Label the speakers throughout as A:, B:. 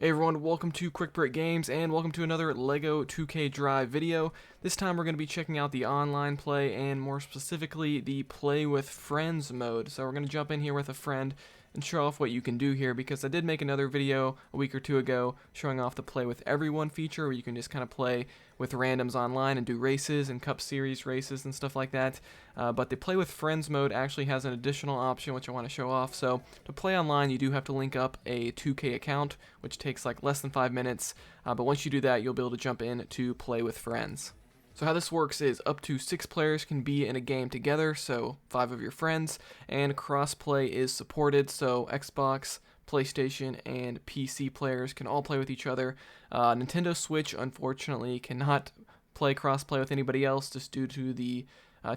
A: Hey everyone, welcome to Quick Break Games and welcome to another LEGO 2K Drive video. This time we're going to be checking out the online play and more specifically the play with friends mode. So we're going to jump in here with a friend and show off what you can do here, because I did make another video a week or two ago showing off the play with everyone feature where you can just kind of play with randoms online and do races and Cup Series races and stuff like that. But the play with friends mode actually has an additional option which I want to show off. So to play online you do have to link up a 2K account, which takes like less than 5 minutes, but once you do that you'll be able to jump in to play with friends. So how this works is up to 6 players can be in a game together, so 5 of your friends, and crossplay is supported, so Xbox, PlayStation, and PC players can all play with each other. Nintendo Switch unfortunately cannot play crossplay with anybody else just due to the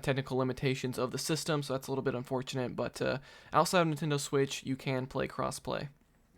A: technical limitations of the system, so that's a little bit unfortunate, but outside of Nintendo Switch you can play crossplay.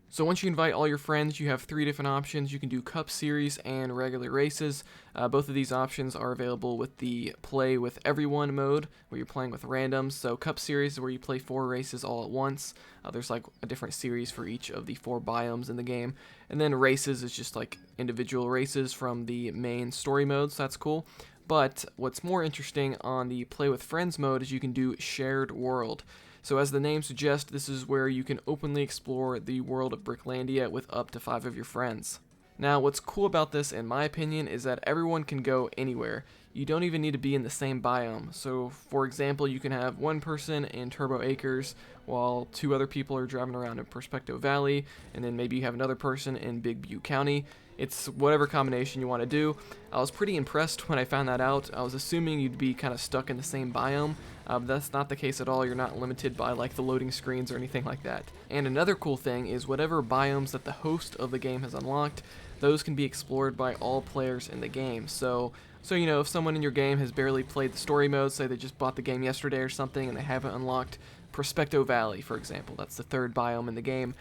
A: So once you invite all your friends, you have 3 different options. You can do Cup Series and regular races. Both of these options are available with the Play with Everyone mode, where you're playing with randoms. So Cup Series is where you play 4 races all at once. There's like a different series for each of the 4 biomes in the game. And then races is just like individual races from the main story mode, so that's cool. But what's more interesting on the Play with Friends mode is you can do Shared World. So as the name suggests, this is where you can openly explore the world of Bricklandia with up to 5 of your friends. Now, what's cool about this, in my opinion, is that everyone can go anywhere. You don't even need to be in the same biome. So, for example, you can have one person in Turbo Acres while 2 other people are driving around in Prospecto Valley, and then maybe you have another person in Big Butte County. It's whatever combination you want to do. I was pretty impressed when I found that out. I was assuming you'd be kind of stuck in the same biome, but that's not the case at all. You're not limited by like the loading screens or anything like that. And another cool thing is whatever biomes that the host of the game has unlocked, those can be explored by all players in the game. So you know, if someone in your game has barely played the story mode, say they just bought the game yesterday or something and they haven't unlocked Prospecto Valley, for example, that's the 3rd biome in the game,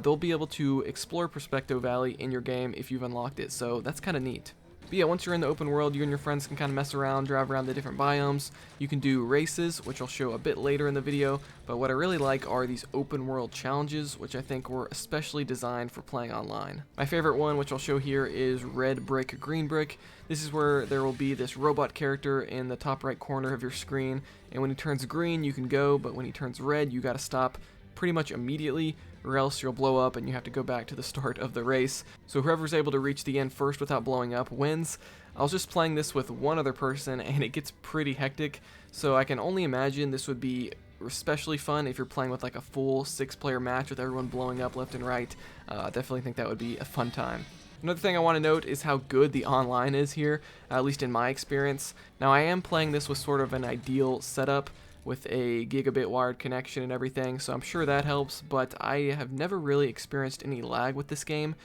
A: they'll be able to explore Prospecto Valley in your game if you've unlocked it, so that's kind of neat. But yeah, once you're in the open world, you and your friends can kind of mess around, drive around the different biomes. You can do races, which I'll show a bit later in the video, but what I really like are these open world challenges, which I think were especially designed for playing online. My favorite one, which I'll show here, is Red Brick, Green Brick. This is where there will be this robot character in the top right corner of your screen, and when he turns green, you can go, but when he turns red, you gotta stop pretty much immediately, or else you'll blow up and you have to go back to the start of the race. So whoever's able to reach the end first without blowing up wins. I was just playing this with one other person and it gets pretty hectic, so I can only imagine this would be especially fun if you're playing with like a full 6-player match with everyone blowing up left and right. I definitely think that would be a fun time. Another thing I want to note is how good the online is here, at least in my experience. Now I am playing this with sort of an ideal setup, with a gigabit wired connection and everything, so I'm sure that helps, but I have never really experienced any lag with this game.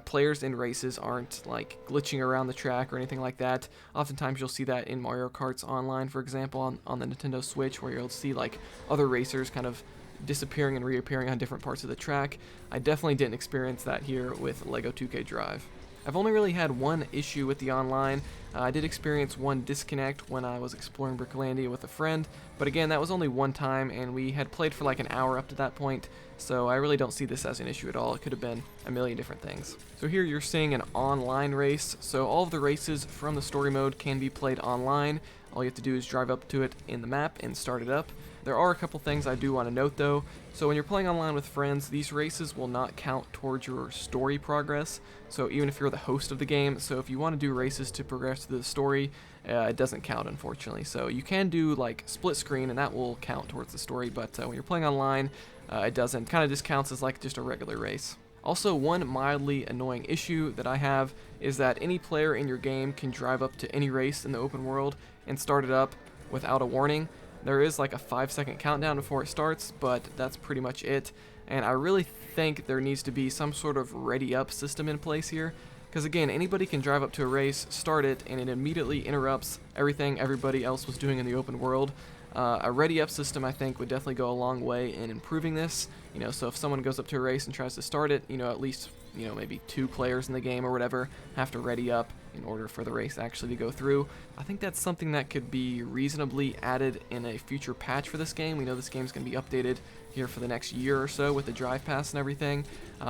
A: Players in races aren't like glitching around the track or anything like that. Oftentimes you'll see that in Mario Karts Online, for example, on the Nintendo Switch, where you'll see like other racers kind of disappearing and reappearing on different parts of the track. I definitely didn't experience that here with LEGO 2K Drive. I've only really had one issue with the online. I did experience one disconnect when I was exploring Bricklandia with a friend, but again, that was only one time, and we had played for like an hour up to that point, so I really don't see this as an issue at all. It could have been a million different things. So here you're seeing an online race, so all of the races from the story mode can be played online. All you have to do is drive up to it in the map and start it up. There are a couple things I do want to note though. So when you're playing online with friends, these races will not count towards your story progress. So even if you're the host of the game, so if you want to do races to progress through the story, it doesn't count, unfortunately. So you can do like split screen and that will count towards the story, but when you're playing online, it doesn't. Kind of just counts as like just a regular race. Also, one mildly annoying issue that I have is that any player in your game can drive up to any race in the open world and start it up without a warning. There is like a 5-second countdown before it starts, but that's pretty much it. And I really think there needs to be some sort of ready up system in place here. Because again, anybody can drive up to a race, start it, and it immediately interrupts everything everybody else was doing in the open world. A ready up system, I think, would definitely go a long way in improving this. You know, so if someone goes up to a race and tries to start it, you know, at least you know, maybe 2 players in the game or whatever have to ready up in order for the race actually to go through. I think that's something that could be reasonably added in a future patch for this game. We know this game's going to be updated here for the next year or so with the Drive Pass and everything,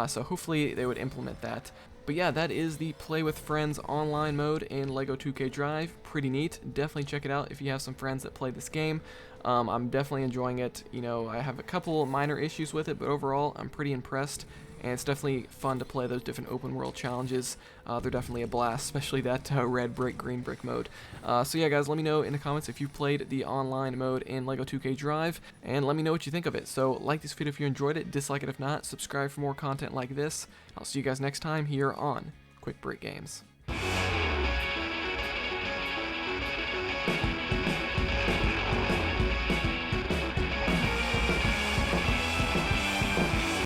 A: so hopefully they would implement that. But yeah, that is the Play with Friends online mode in LEGO 2K Drive. Pretty neat. Definitely check it out if you have some friends that play this game. I'm definitely enjoying it. You know, I have a couple minor issues with it, but overall I'm pretty impressed. And it's definitely fun to play those different open world challenges. They're definitely a blast, especially that red brick, green brick mode. So yeah, guys, let me know in the comments if you played the online mode in LEGO 2K Drive, and let me know what you think of it. So like this video if you enjoyed it, dislike it if not, subscribe for more content like this. I'll see you guys next time here on Quick Break Games.